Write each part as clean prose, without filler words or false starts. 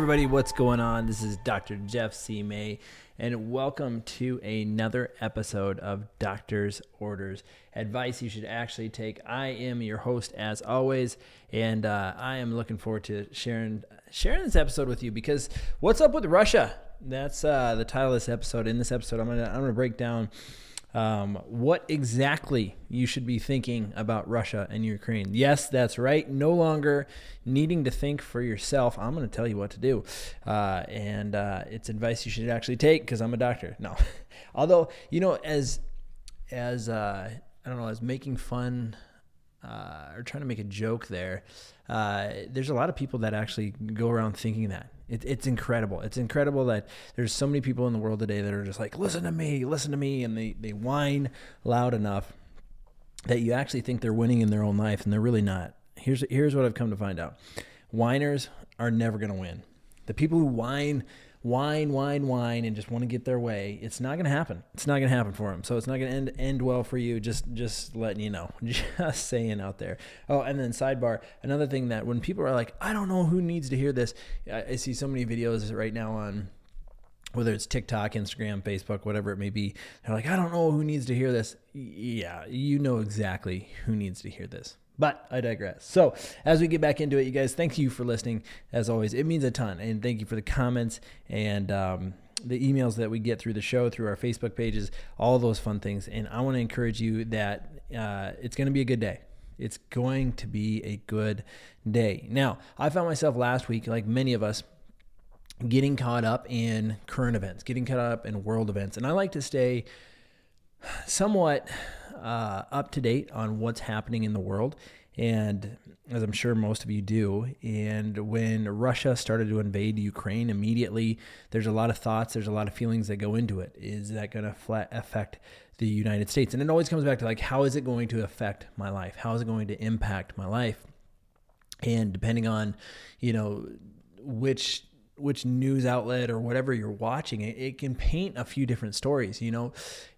everybody, what's going on? This is Dr. Jeff C. May, and welcome to another episode of Doctor's Orders, advice you should actually take. I am your host as always, and I am looking forward to sharing this episode with you because what's up with Russia? That's the title of this episode. In this episode, I'm gonna break down what exactly you should be thinking about Russia and Ukraine. Yes, that's right. No longer needing to think for yourself. I'm going to tell you what to do. And it's advice you should actually take because I'm a doctor. No. Although, as making fun or trying to make a joke there, there's a lot of people that actually go around thinking that. It's incredible. It's incredible that there's so many people in the world today that are just like, listen to me, and they whine loud enough that you actually think they're winning in their own life, and they're really not. Here's what I've come to find out. Whiners are never going to win. The people who whine, and just want to get their way, it's not going to happen. It's not going to happen for them. So it's not going to end well for you. Just letting you know. Just saying out there. Oh, and then sidebar, another thing that when people are like, I don't know who needs to hear this. I see so many videos right now on whether it's TikTok, Instagram, Facebook, whatever it may be. They're like, I don't know who needs to hear this. Yeah, you know exactly who needs to hear this. But I digress. So as we get back into it, you guys, thank you for listening. As always, it means a ton. And thank you for the comments and the emails that we get through the show, through our Facebook pages, all those fun things. And I want to encourage you that it's going to be a good day. It's going to be a good day. Now, I found myself last week, like many of us, getting caught up in current events, getting caught up in world events. And I like to stay somewhat up to date on what's happening in the world, and as I'm sure most of you do. And when Russia started to invade Ukraine, immediately there's a lot of thoughts, there's a lot of feelings that go into it. Is that going to affect the United States? And it always comes back to like, how is it going to affect my life? How is it going to impact my life? And depending on, which news outlet or whatever you're watching, it can paint a few different stories,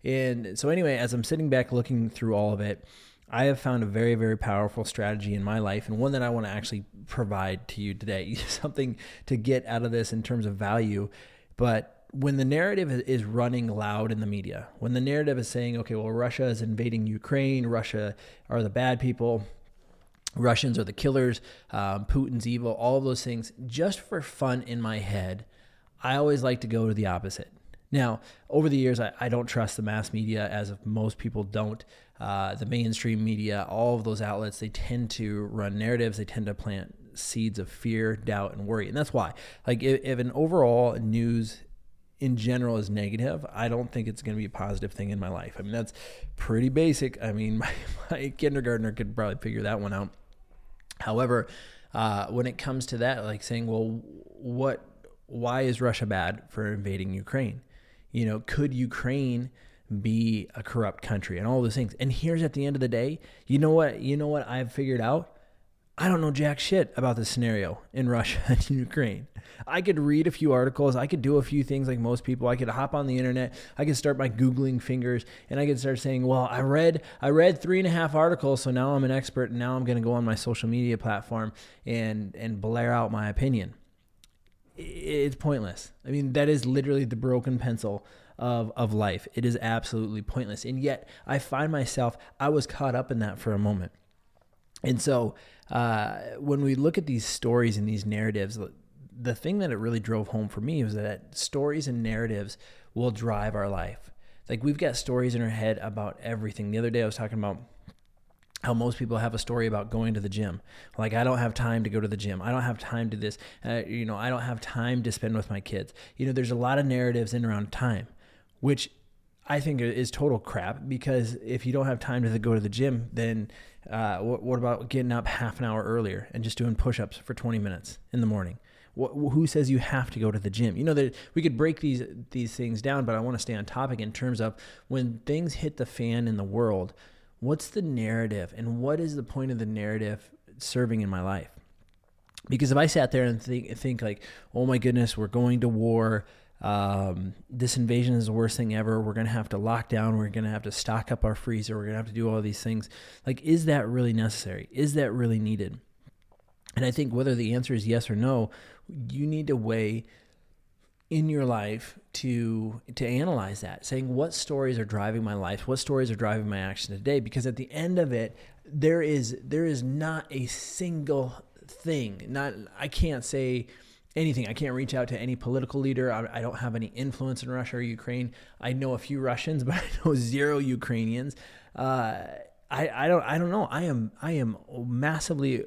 And so anyway, as I'm sitting back looking through all of it, I have found a very, very powerful strategy in my life, and one that I want to actually provide to you today, something to get out of this in terms of value. But when the narrative is running loud in the media, when the narrative is saying, okay, well, Russia is invading Ukraine, Russia are the bad people, Russians are the killers, Putin's evil, all of those things, just for fun in my head, I always like to go to the opposite. Now, over the years, I don't trust the mass media, as most people don't. The mainstream media, all of those outlets, they tend to run narratives. They tend to plant seeds of fear, doubt, and worry. And that's why, like, if an overall news in general is negative, I don't think it's going to be a positive thing in my life. I mean, that's pretty basic. I mean, my kindergartner could probably figure that one out. However, when it comes to that, like saying, well, why is Russia bad for invading Ukraine? Could Ukraine be a corrupt country and all those things? And here's at the end of the day, you know what I've figured out? I don't know jack shit about this scenario in Russia and Ukraine. I could read a few articles. I could do a few things like most people. I could hop on the internet. I could start my Googling fingers, and I could start saying, well, I read 3.5 articles, so now I'm an expert, and now I'm going to go on my social media platform and blare out my opinion. It's pointless. I mean, that is literally the broken pencil of life. It is absolutely pointless. And yet I find myself, I was caught up in that for a moment. And so when we look at these stories and these narratives, the thing that it really drove home for me was that stories and narratives will drive our life. Like, we've got stories in our head about everything. The other day I was talking about how most people have a story about going to the gym. Like, I don't have time to go to the gym. I don't have time to this. I don't have time to spend with my kids. There's a lot of narratives in around time, which I think is total crap, because if you don't have time to go to the gym, then what about getting up half an hour earlier and just doing push-ups for 20 minutes in the morning? Who says you have to go to the gym? That we could break these things down, but I want to stay on topic in terms of when things hit the fan in the world, what's the narrative and what is the point of the narrative serving in my life? Because if I sat there and think like, oh my goodness, we're going to war, this invasion is the worst thing ever, we're going to have to lock down, we're going to have to stock up our freezer, we're going to have to do all these things. Like, is that really necessary? Is that really needed? And I think whether the answer is yes or no, you need to weigh in your life to analyze that, saying what stories are driving my life, what stories are driving my action today. Because at the end of it, there is not a single thing. I can't say anything. I can't reach out to any political leader. I don't have any influence in Russia or Ukraine. I know a few Russians, but I know zero Ukrainians. I don't know. I am massively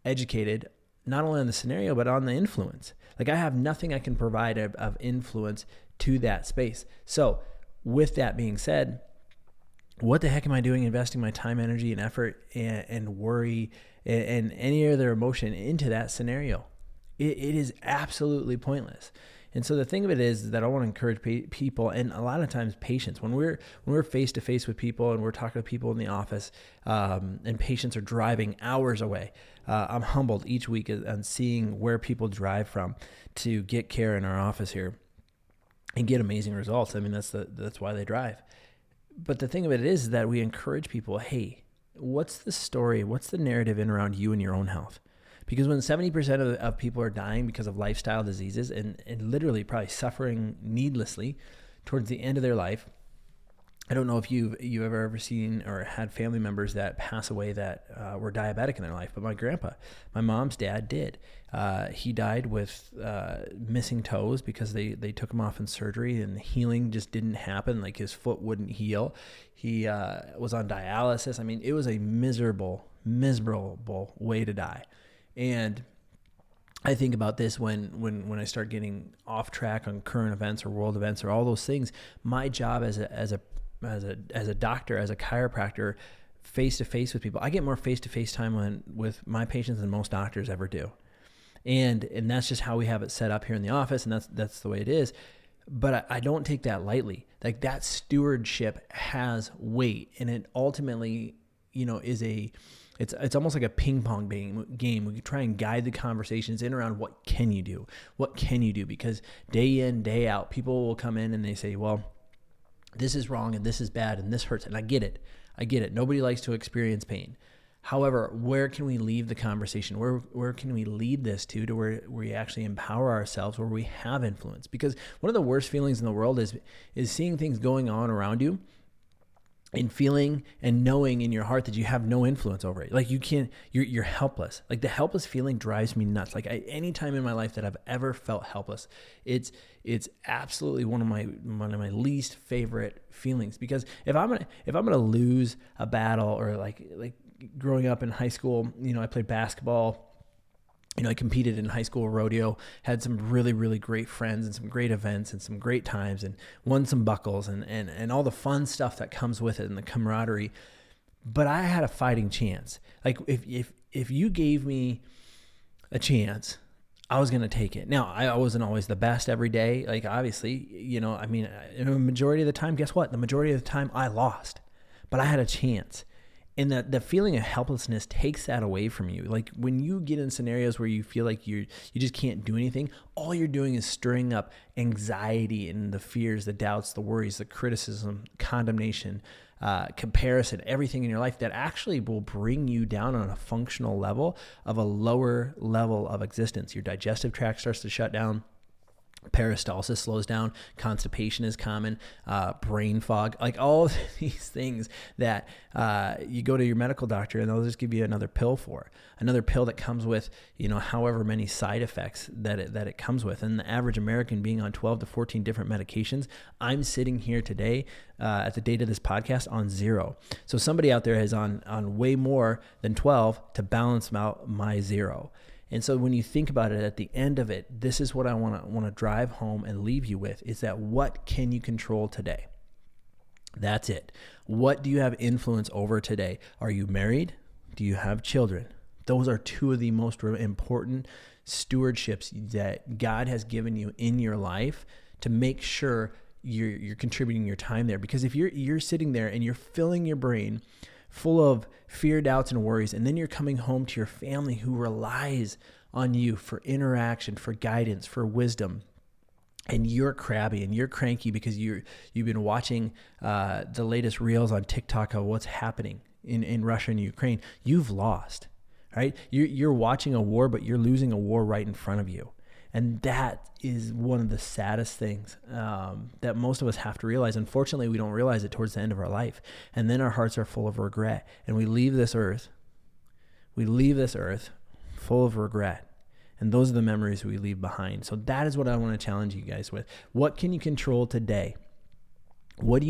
educated, not only on the scenario, but on the influence. Like, I have nothing I can provide of influence to that space. So with that being said, what the heck am I doing investing my time, energy, and effort and worry and any other emotion into that scenario? It is absolutely pointless. And so the thing of it is that I want to encourage people, and a lot of times patience. When we're face to face with people and we're talking to people in the office, and patients are driving hours away, I'm humbled each week on seeing where people drive from to get care in our office here and get amazing results. I mean, that's why they drive. But the thing of it is that we encourage people, hey, what's the story? What's the narrative in around you and your own health? Because when 70% of people are dying because of lifestyle diseases and literally probably suffering needlessly towards the end of their life, I don't know if you've ever seen or had family members that pass away that were diabetic in their life, but my grandpa, my mom's dad, did. He died with missing toes because they took him off in surgery and healing just didn't happen. Like, his foot wouldn't heal. He was on dialysis. I mean, it was a miserable way to die. And I think about this when I start getting off track on current events or world events or all those things. My job as a doctor, as a chiropractor, face to face with people, I get more face to face time with my patients than most doctors ever do, and that's just how we have it set up here in the office, and that's the way it is. But I don't take that lightly. Like, that stewardship has weight, and it ultimately, is it's almost like a ping pong game. We can try and guide the conversations in around what can you do, because day in, day out, people will come in and they say, well, this is wrong and this is bad and this hurts. And I get it. Nobody likes to experience pain. However, where can we leave the conversation? Where can we lead this to where we actually empower ourselves, where we have influence? Because one of the worst feelings in the world is seeing things going on around you and feeling and knowing in your heart that you have no influence over it. Like, you're helpless. Like, the helpless feeling drives me nuts. Like, any time in my life that I've ever felt helpless, it's absolutely one of my least favorite feelings. Because if I'm gonna lose a battle, or like growing up in high school, I played basketball. I competed in high school rodeo, had some really, really great friends and some great events and some great times, and won some buckles and all the fun stuff that comes with it and the camaraderie. But I had a fighting chance. Like, if you gave me a chance, I was going to take it. Now, I wasn't always the best every day. Like, obviously, in a majority of the time, guess what? The majority of the time I lost, but I had a chance. And the feeling of helplessness takes that away from you. Like, when you get in scenarios where you feel like you just can't do anything, all you're doing is stirring up anxiety and the fears, the doubts, the worries, the criticism, condemnation, comparison, everything in your life that actually will bring you down on a functional level of a lower level of existence. Your digestive tract starts to shut down. Peristalsis slows down, constipation is common, brain fog, like all of these things that you go to your medical doctor and they'll just give you another pill that comes with, however many side effects that it comes with. And the average American being on 12 to 14 different medications, I'm sitting here today at the date of this podcast on 0. So somebody out there is on way more than 12 to balance out my 0. And so when you think about it, at the end of it, this is what I want to drive home and leave you with, is that what can you control today? That's it. What do you have influence over today? Are you married? Do you have children? Those are two of the most important stewardships that God has given you in your life to make sure you're contributing your time there. Because if you're sitting there and you're filling your brain full of fear, doubts, and worries, and then you're coming home to your family who relies on you for interaction, for guidance, for wisdom, and you're crabby and you're cranky because you've been watching the latest reels on TikTok of what's happening in Russia and Ukraine, you've lost, right? You're watching a war, but you're losing a war right in front of you. And that is one of the saddest things that most of us have to realize. Unfortunately, we don't realize it towards the end of our life. And then our hearts are full of regret. And we leave this earth full of regret. And those are the memories we leave behind. So that is what I want to challenge you guys with. What can you control today? What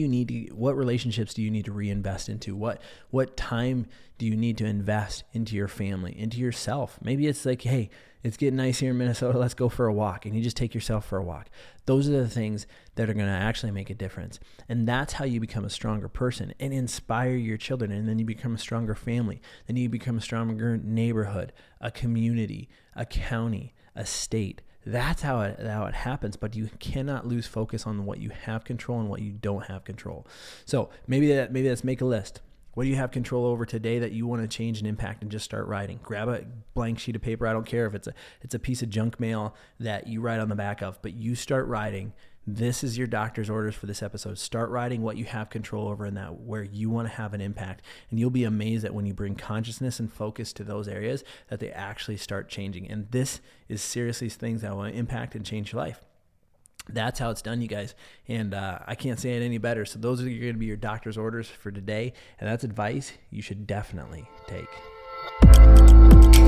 relationships do you need to reinvest into? What time do you need to invest into your family, into yourself? Maybe it's like, hey, it's getting nice here in Minnesota. Let's go for a walk. And you just take yourself for a walk. Those are the things that are going to actually make a difference. And that's how you become a stronger person and inspire your children. And then you become a stronger family. Then you become a stronger neighborhood, a community, a county, a state. That's how it happens, but you cannot lose focus on what you have control and what you don't have control. So maybe that's make a list. What do you have control over today that you want to change and impact, and just start writing? Grab a blank sheet of paper. I don't care if it's a piece of junk mail that you write on the back of, but you start writing. This is your doctor's orders for this episode. Start writing what you have control over in that, where you want to have an impact. And you'll be amazed that when you bring consciousness and focus to those areas, that they actually start changing. And this is seriously things that will impact and change your life. That's how it's done, you guys. And I can't say it any better. So those are going to be your doctor's orders for today. And that's advice you should definitely take.